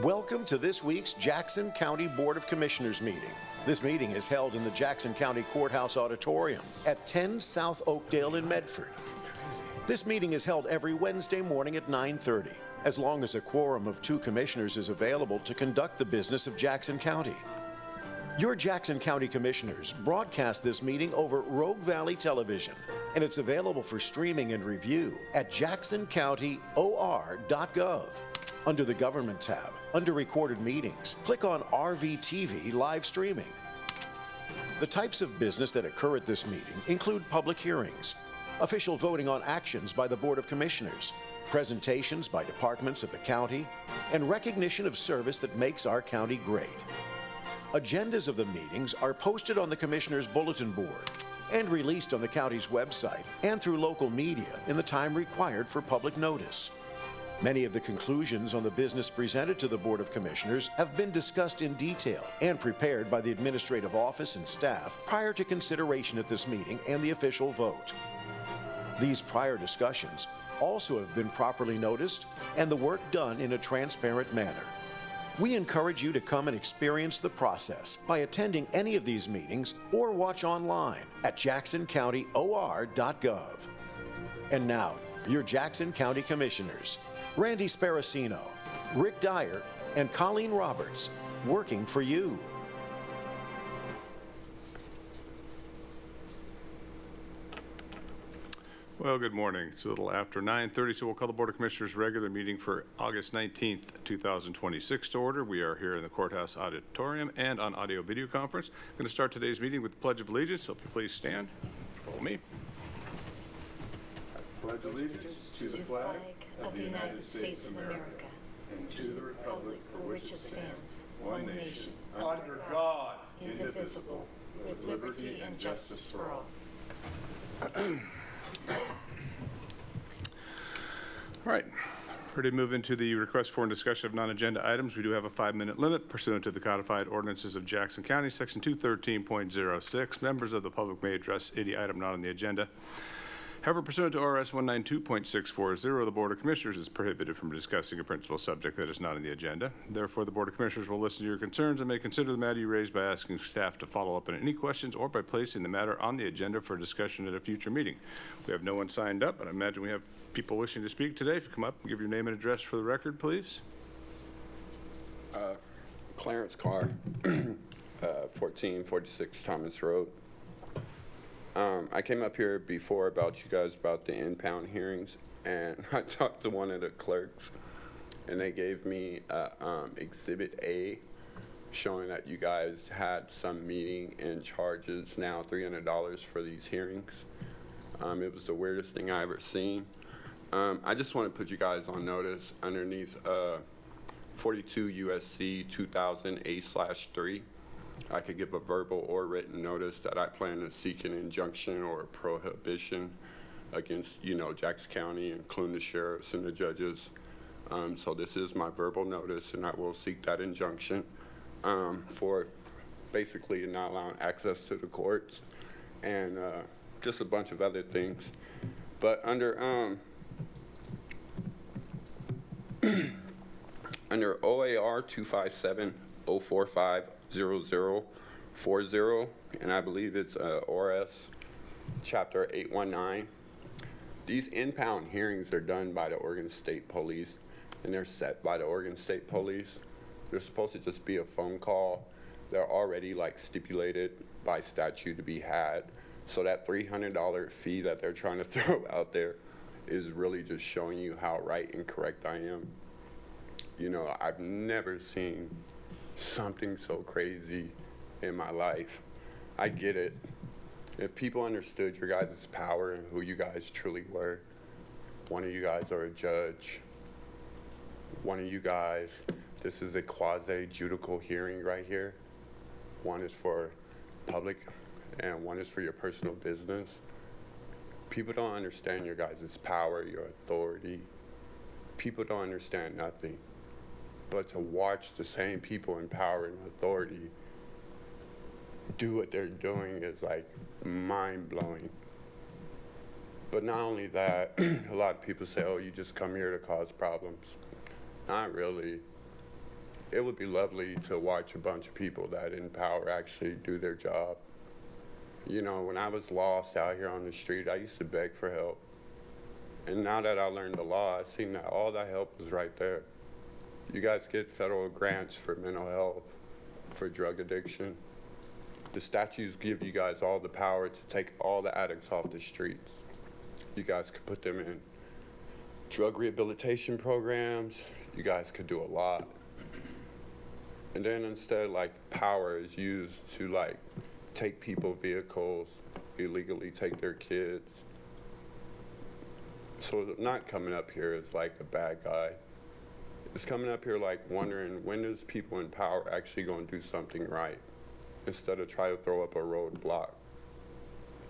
Welcome to this week's Jackson County Board of Commissioners meeting. This meeting is held in the Jackson County Courthouse Auditorium at 10 South Oakdale in Medford. This meeting is held every Wednesday morning at 9:30, as long as a quorum of 2 commissioners is available to conduct the business of Jackson County. Your Jackson County Commissioners broadcast this meeting over Rogue Valley Television, and it's available for streaming and review at jacksoncountyor.gov. Under the Government tab, under Recorded Meetings, click on RVTV Live Streaming. The types of business that occur at this meeting include public hearings, official voting on actions by the Board of Commissioners, presentations by departments of the county, and recognition of service that makes our county great. Agendas of the meetings are posted on the Commissioners' Bulletin Board and released on the county's website and through local media in the time required for public notice. Many of the conclusions on the business presented to the Board of Commissioners have been discussed in detail and prepared by the administrative office and staff prior to consideration at this meeting and the official vote. These prior discussions also have been properly noticed and the work done in a transparent manner. We encourage you to come and experience the process by attending any of these meetings or watch online at jacksoncountyor.gov. And now, your Jackson County Commissioners, Randy Sparacino, Rick Dyer, and Colleen Roberts, working for you. Well, good morning. It's a little after 9:30, so we'll call the Board of Commissioners regular meeting for August 19th, 2026 to order. We are here in the Courthouse Auditorium and on audio video conference. I'm going to start today's meeting with the Pledge of Allegiance, so if you please stand, follow me. I pledge allegiance to the flag of the United States of America and to the republic for which it stands, one nation, under God, indivisible, with liberty and justice for all. All right, ready to move into the request for and discussion of non-agenda items. We do have a 5-minute limit pursuant to the codified ordinances of Jackson County, section 213.06. Members of the public may address any item not on the agenda. However, pursuant to ORS 192.640, the Board of Commissioners is prohibited from discussing a principal subject that is not on the agenda. Therefore, the Board of Commissioners will listen to your concerns and may consider the matter you raised by asking staff to follow up on any questions or by placing the matter on the agenda for discussion at a future meeting. We have no one signed up, but I imagine we have people wishing to speak today. If you come up and give your name and address for the record, please. Clarence Carr, 1446 Thomas Road. I came up here before about you guys about the impound hearings, and I talked to one of the clerks, and they gave me Exhibit A showing that you guys had some meeting and charges now $300 for these hearings. It was the weirdest thing I ever seen. I just want to put you guys on notice underneath 42 USC 2000 A/3. I could give a verbal or written notice that I plan to seek an injunction or a prohibition against, Jackson County, including the sheriffs and the judges. So this is my verbal notice, and I will seek that injunction for basically not allowing access to the courts and just a bunch of other things. But under under OAR 257-045-0040, and I believe it's ORS Chapter 819. These impound hearings are done by the Oregon State Police, and they're set by the Oregon State Police. They're supposed to just be a phone call. They're already stipulated by statute to be had. So that $300 fee that they're trying to throw out there is really just showing you how right and correct I am. I've never seen something so crazy in my life. I get it. If people understood your guys' power and who you guys truly were, one of you guys are a judge. One of you guys, this is a quasi-judicial hearing right here. One is for public and one is for your personal business. People don't understand your guys' power, your authority. People don't understand nothing. But to watch the same people in power and authority do what they're doing is mind-blowing. But not only that, a lot of people say, oh, you just come here to cause problems. Not really. it would be lovely to watch a bunch of people that in power actually do their job. You know, when I was lost out here on the street, I used to beg for help. And now that I learned the law, I've seen that all that help is right there. You guys get federal grants for mental health, for drug addiction. The statutes give you guys all the power to take all the addicts off the streets. You guys could put them in drug rehabilitation programs. You guys could do a lot. And then instead, like, power is used to, like, take people vehicles, illegally take their kids. So not coming up here as like a bad guy. It's coming up here like wondering, when is people in power actually going to do something right instead of try to throw up a roadblock.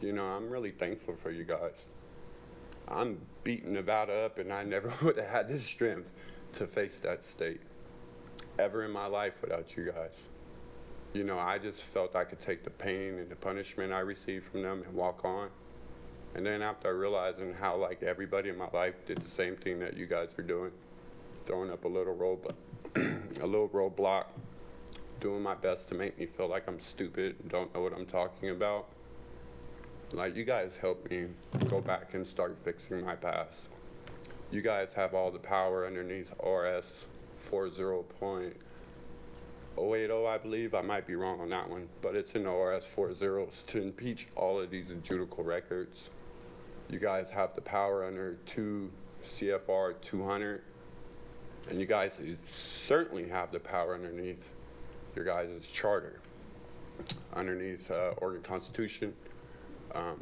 You know, I'm really thankful for you guys. I'm beating Nevada up, and I never would have had this strength to face that state ever in my life without you guys. You know, I just felt I could take the pain and the punishment I received from them and walk on. And then after realizing how, like, everybody in my life did the same thing that you guys are doing, throwing up a little roadblock, doing my best to make me feel like I'm stupid and don't know what I'm talking about. Like, you guys helped me go back and start fixing my past. You guys have all the power underneath RS 40.080, I believe. I might be wrong on that one, but it's in the RS 40s to impeach all of these adjudical records. You guys have the power under 2 CFR 200, and you guys certainly have the power underneath your guys' charter, underneath Oregon Constitution,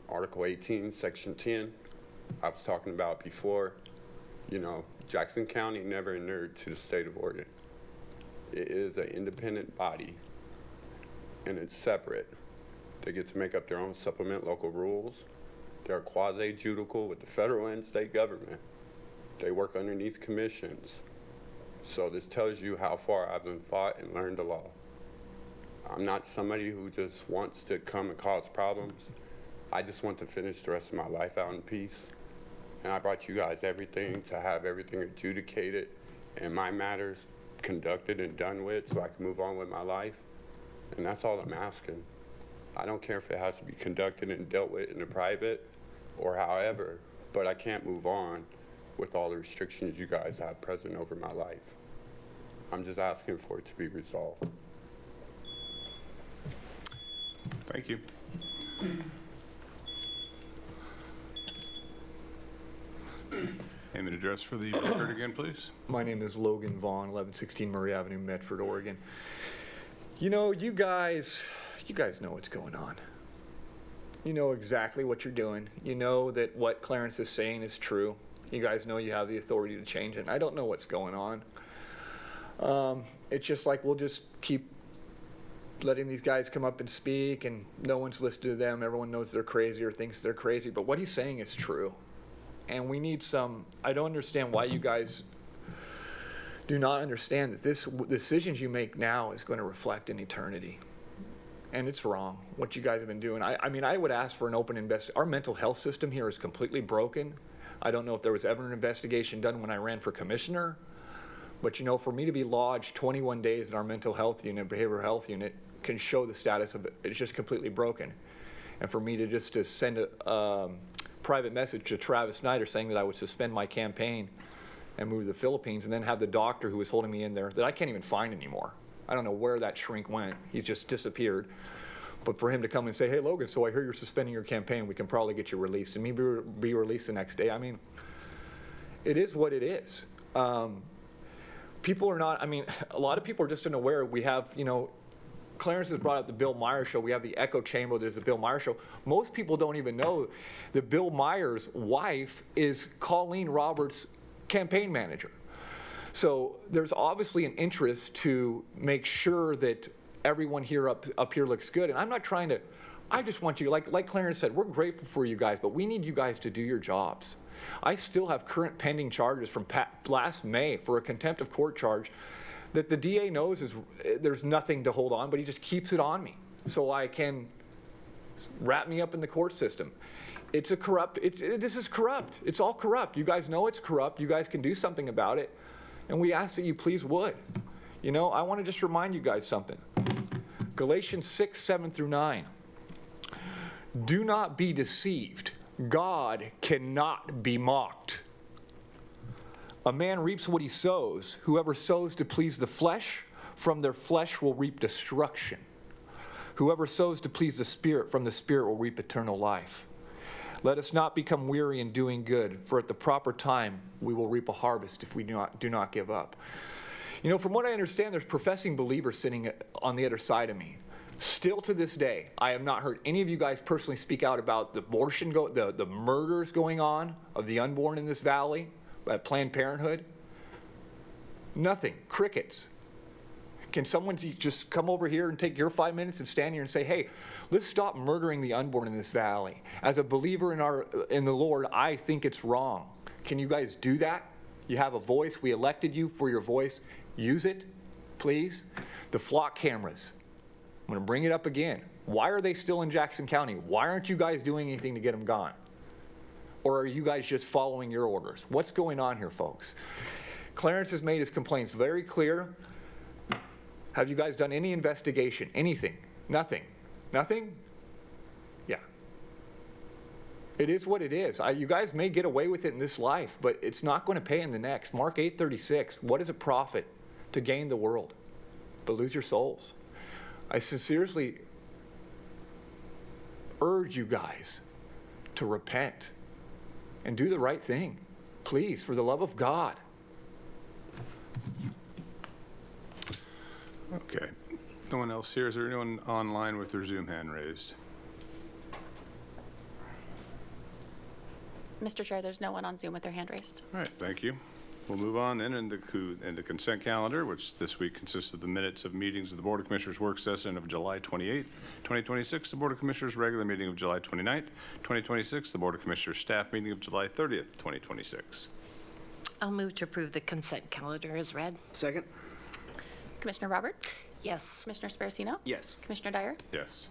Article 18, Section 10. I was talking about before, you know, Jackson County never inured to the state of Oregon. It is an independent body, and it's separate. They get to make up their own supplement local rules. They're quasi-judicial with the federal and state government. They work underneath commissions. So this tells you how far I've been fought and learned the law. I'm not somebody who just wants to come and cause problems. I just want to finish the rest of my life out in peace. And I brought you guys everything to have everything adjudicated and my matters conducted and done with so I can move on with my life. And that's all I'm asking. I don't care if it has to be conducted and dealt with in the private or however, but I can't move on with all the restrictions you guys have present over my life. I'm just asking for it to be resolved. Thank you. Name and address for the record again, please. My name is Logan Vaughn, 1116 Murray Avenue, Medford, Oregon. You know, you guys know what's going on. You know exactly what you're doing. You know that what Clarence is saying is true. You guys know you have the authority to change it. And I don't know what's going on. It's just like we'll just keep letting these guys come up and speak, and no one's listening to them. Everyone knows they're crazy or thinks they're crazy. But what he's saying is true. And we need I don't understand why you guys do not understand that this decisions you make now is going to reflect in eternity. And it's wrong, what you guys have been doing. I mean, I would ask for an open investigation. Our mental health system here is completely broken. I don't know if there was ever an investigation done when I ran for commissioner. But, you know, for me to be lodged 21 days in our mental health unit, behavioral health unit, can show the status of it. It's just completely broken. And for me to send a private message to Travis Snyder saying that I would suspend my campaign and move to the Philippines, and then have the doctor who was holding me in there that I can't even find anymore. I don't know where that shrink went. He's just disappeared. But for him to come and say, hey, Logan, so I hear you're suspending your campaign. We can probably get you released. And me be released the next day. I mean, it is what it is. People are not, I mean, a lot of people are just unaware. We have, you know, Clarence has brought up the Bill Myers show. We have the echo chamber. There's the Bill Myers show. Most people don't even know that Bill Myers' wife is Colleen Roberts' campaign manager. So there's obviously an interest to make sure that everyone here up here looks good. And I'm not trying to, I just want you, like Clarence said, we're grateful for you guys, but we need you guys to do your jobs. I still have current pending charges from last May for a contempt of court charge that the DA knows there's nothing to hold on, but he just keeps it on me so I can wrap me up in the court system. It's a corrupt, this is corrupt. It's all corrupt. You guys know it's corrupt. You guys can do something about it. And we ask that you please would. You know, I want to just remind you guys something. Galatians 6, 7 through 9. Do not be deceived. God cannot be mocked. A man reaps what he sows. Whoever sows to please the flesh, from their flesh will reap destruction. Whoever sows to please the Spirit, from the Spirit will reap eternal life. Let us not become weary in doing good, for at the proper time we will reap a harvest if we do not give up. You know, from what I understand, there's professing believers sitting on the other side of me. Still to this day, I have not heard any of you guys personally speak out about the abortion, the murders going on of the unborn in this valley at Planned Parenthood. Nothing. Crickets. Can someone just come over here and take your 5 minutes and stand here and say, hey, let's stop murdering the unborn in this valley. As a believer in the Lord, I think it's wrong. Can you guys do that? You have a voice. We elected you for your voice. Use it, please. The flock cameras. I'm going to bring it up again. Why are they still in Jackson County? Why aren't you guys doing anything to get them gone? Or are you guys just following your orders? What's going on here, folks? Clarence has made his complaints very clear. Have you guys done any investigation? Anything? Nothing? Nothing? Yeah. It is what it is. You guys may get away with it in this life, but it's not going to pay in the next. Mark 8:36, what is a profit to gain the world, but lose your souls? I sincerely urge you guys to repent and do the right thing. Please, for the love of God. Okay. No one else here. Is there anyone online with their Zoom hand raised? Mr. Chair, there's no one on Zoom with their hand raised. All right, thank you. We'll move on then into the consent calendar, which this week consists of the minutes of meetings of the Board of Commissioners work session of July 28th, 2026, the Board of Commissioners regular meeting of July 29th, 2026, the Board of Commissioners staff meeting of July 30th, 2026. I'll move to approve the consent calendar as read. Second? Commissioner Roberts? Yes. Commissioner Sparacino? Yes. Commissioner Dyer? Yes.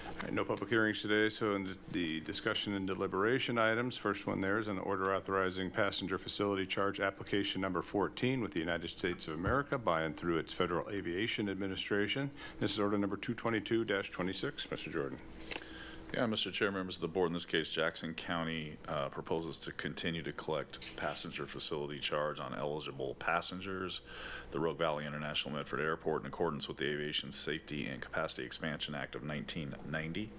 All right, no public hearings today, so in the discussion and deliberation items, first one there is an order authorizing passenger facility charge application number 14 with the United States of America by and through its Federal Aviation Administration. This is order number 222-26. Mr. Jordan. Yeah, Mr. Chair, members of the board, in this case, Jackson County proposes to continue to collect passenger facility charge on eligible passengers, the Rogue Valley International Medford Airport, in accordance with the Aviation Safety and Capacity Expansion Act of 1990.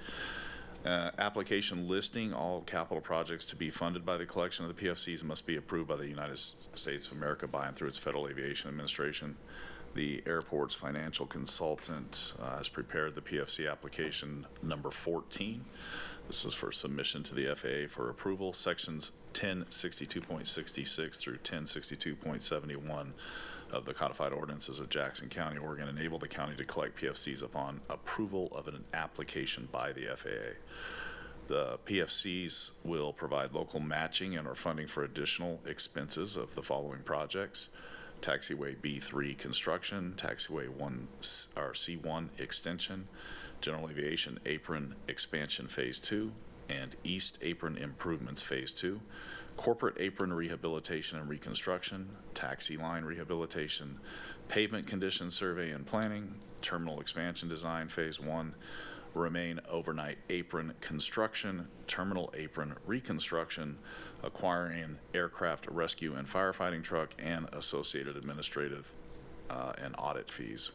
Application listing all capital projects to be funded by the collection of the PFCs must be approved by the United States of America by and through its Federal Aviation Administration. The airport's financial consultant has prepared the PFC application number 14. This is for submission to the FAA for approval. Sections 1062.66 through 1062.71 of the codified ordinances of Jackson County, Oregon, enable the county to collect PFCs upon approval of an application by the FAA. The PFCs will provide local matching and or funding for additional expenses of the following projects: Taxiway B3 construction, Taxiway C1 extension, General Aviation Apron expansion phase 2, and East Apron improvements phase 2, corporate apron rehabilitation and reconstruction, taxi line rehabilitation, pavement condition survey and planning, terminal expansion design phase 1, remain overnight apron construction, terminal apron reconstruction, acquiring an aircraft rescue and firefighting truck, and associated administrative and audit fees.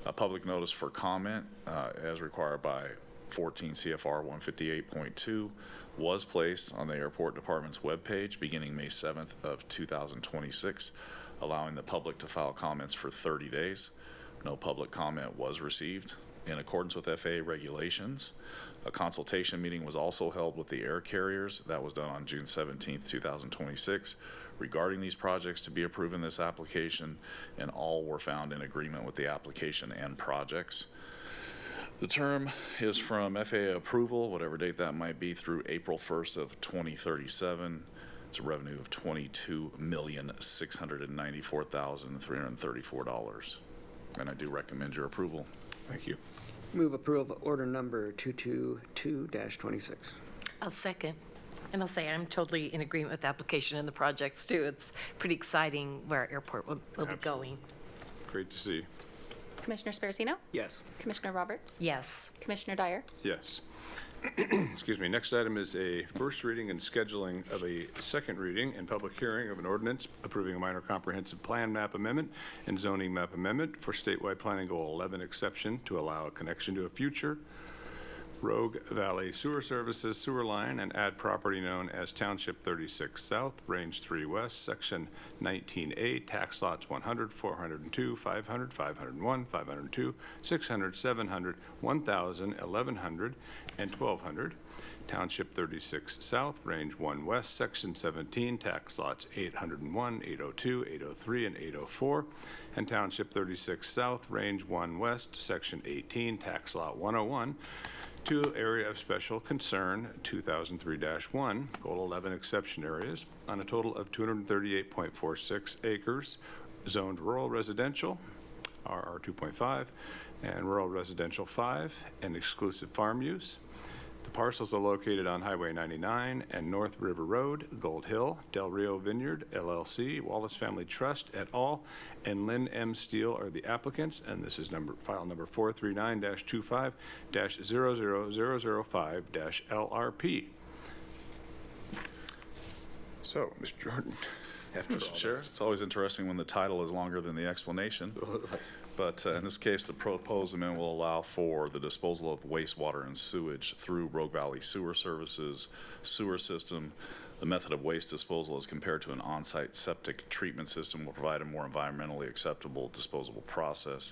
A public notice for comment, as required by 14 CFR 158.2, was placed on the airport department's webpage beginning May 7th of 2026, allowing the public to file comments for 30 days. No public comment was received. In accordance with FAA regulations, a consultation meeting was also held with the air carriers. That was done on June 17th, 2026, regarding these projects to be approved in this application, and all were found in agreement with the application and projects. The term is from FAA approval, whatever date that might be, through April 1st of 2037. It's a revenue of $22,694,334. And I do recommend your approval. Thank you. Move approval of order number 222-26. I'll second. And I'll say I'm totally in agreement with the application and the projects too. It's pretty exciting where our airport will be going. Great to see. Commissioner Sparacino? Yes. Commissioner Roberts? Yes. Commissioner Dyer? Yes. Excuse me. Next item is a first reading and scheduling of a second reading and public hearing of an ordinance approving a minor comprehensive plan map amendment and zoning map amendment for statewide planning goal 11 exception to allow a connection to a future Rogue Valley Sewer Services sewer line and add property known as Township 36 South, Range 3 West, Section 19A, tax lots 100, 402, 500, 501, 502, 600, 700, 1,000, 1,100, and 1,200. Township 36 South, Range 1 West, Section 17, tax lots 801, 802, 803, and 804, and Township 36 South, Range 1 West, Section 18, tax lot 101, to Area of Special Concern 2003-1, Goal 11 exception areas, on a total of 238.46 acres, zoned rural residential, RR 2.5, and rural residential 5, and exclusive farm use. The parcels are located on Highway 99 and North River Road, Gold Hill, Del Rio Vineyard, LLC, Wallace Family Trust et al., and Lynn M. Steele are the applicants, and this is file number 439-25-00005-LRP. So, Mr. Jordan, after all Mr. Chair, that. it's always interesting when the title is longer than the explanation. But in this case, the proposed amendment will allow for the disposal of wastewater and sewage through Rogue Valley Sewer Services sewer system. The method of waste disposal as compared to an on-site septic treatment system will provide a more environmentally acceptable disposable process.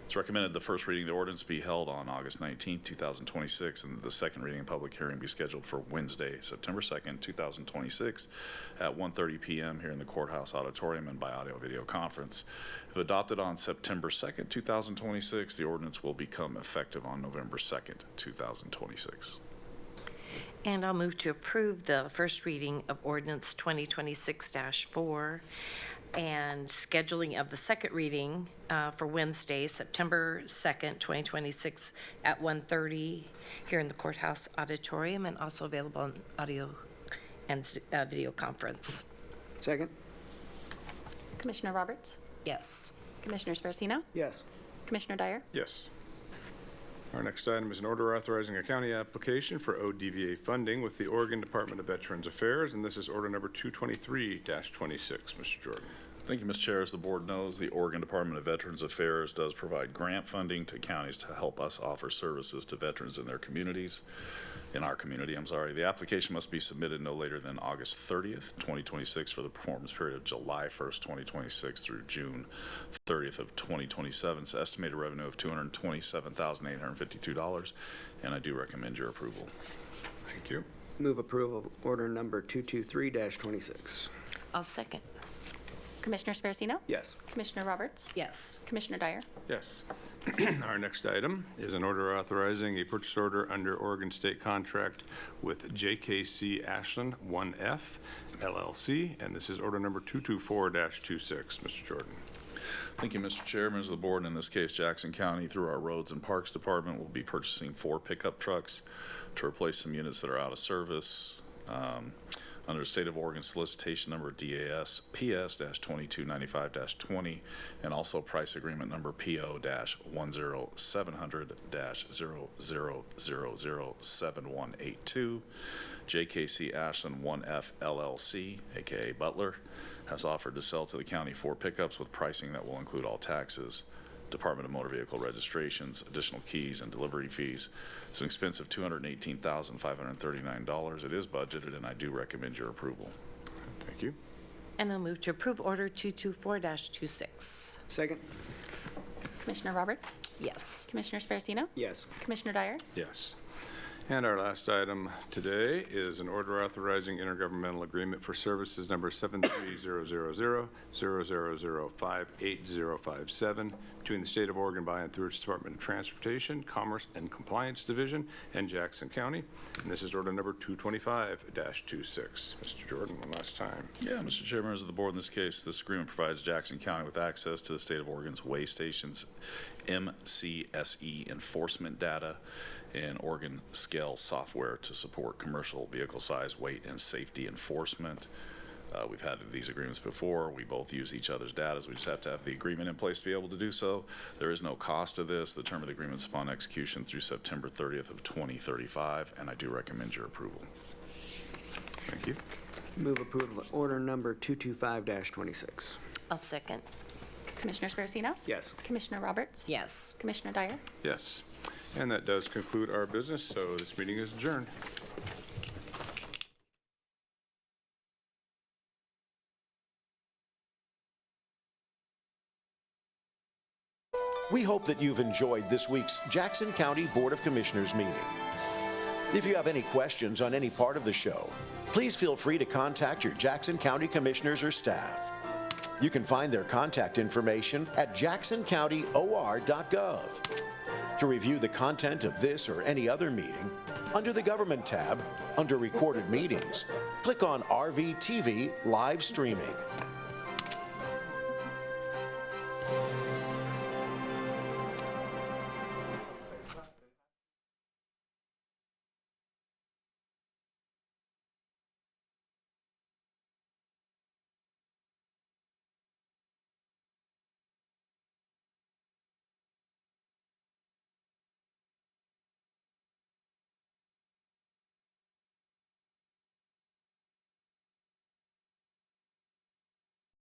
It's recommended the first reading of the ordinance be held on August 19, 2026, and the second reading and public hearing be scheduled for Wednesday, September 2nd, 2026 at 1:30 p.m. here in the courthouse auditorium and by audio-video conference. If adopted on September 2nd, 2026, the ordinance will become effective on November 2nd, 2026. And I'll move to approve the first reading of ordinance 2026-4 and scheduling of the second reading for Wednesday, September 2nd, 2026 at 1:30 here in the courthouse auditorium, and also available on audio and video conference. Second? Commissioner Roberts? Yes. Commissioner Sparacino? Yes. Commissioner Dyer? Yes. Our next item is an order authorizing a county application for ODVA funding with the Oregon Department of Veterans Affairs, and this is order number 223-26. Mr. Jordan. Thank you, Mr. Chair. As the board knows, the Oregon Department of Veterans Affairs does provide grant funding to counties to help us offer services to veterans in their communities. In our community, The application must be submitted no later than August 30th, 2026 for the performance period of July 1st, 2026 through June 30th of 2027. It's estimated revenue of $227,852, and I do recommend your approval. Thank you. Move approval of order number 223-26. I'll second. Commissioner Sparacino? Yes. Commissioner Roberts? Yes. Commissioner Dyer? Yes. Our next item is an order authorizing a purchase order under Oregon State contract with JKC Ashland 1F LLC, and this is order number 224-26. Mr. Jordan. Thank you, Mr. Chair, members of the board. In this case, Jackson County, through our Roads and Parks Department, will be purchasing 4 pickup trucks to replace some units that are out of service. Under State of Oregon solicitation number DAS PS-2295-20, and also price agreement number PO-10700007182, JKC Ashland 1F LLC, aka Butler, has offered to sell to the county 4 pickups with pricing that will include all taxes, Department of Motor Vehicle registrations, additional keys, and delivery fees. It's an expense of $218,539. It is budgeted, and I do recommend your approval. Thank you. And I'll move to approve order 224-26. Second? Commissioner Roberts? Yes. Commissioner Sparacino? Yes. Commissioner Dyer? Yes. And our last item today is an order authorizing intergovernmental agreement for services number 7300000058057 between the State of Oregon by and through its Department of Transportation, Commerce, and Compliance Division and Jackson County. And this is order number 225-26. Mr. Jordan, one last time. Yeah, Mr. Chair, members of the board, in this case, this agreement provides Jackson County with access to the State of Oregon's weigh stations, MCSE enforcement data, and Oregon scale software to support commercial vehicle size, weight, and safety enforcement. We've had these agreements before. We both use each other's data. We just have to have the agreement in place to be able to do so. There is no cost to this. The term of the agreement is upon execution through September 30th of 2035, and I do recommend your approval. Thank you. Move approval of order number 225-26. I'll second. Commissioner Sparacino? Yes. Commissioner Roberts? Yes. Commissioner Dyer? Yes. And that does conclude our business, so this meeting is adjourned. We hope that you've enjoyed this week's Jackson County Board of Commissioners meeting. If you have any questions on any part of the show, please feel free to contact your Jackson County Commissioners or staff. You can find their contact information at jacksoncountyor.gov. To review the content of this or any other meeting, under the Government tab, under Recorded Meetings, click on RVTV Live Streaming.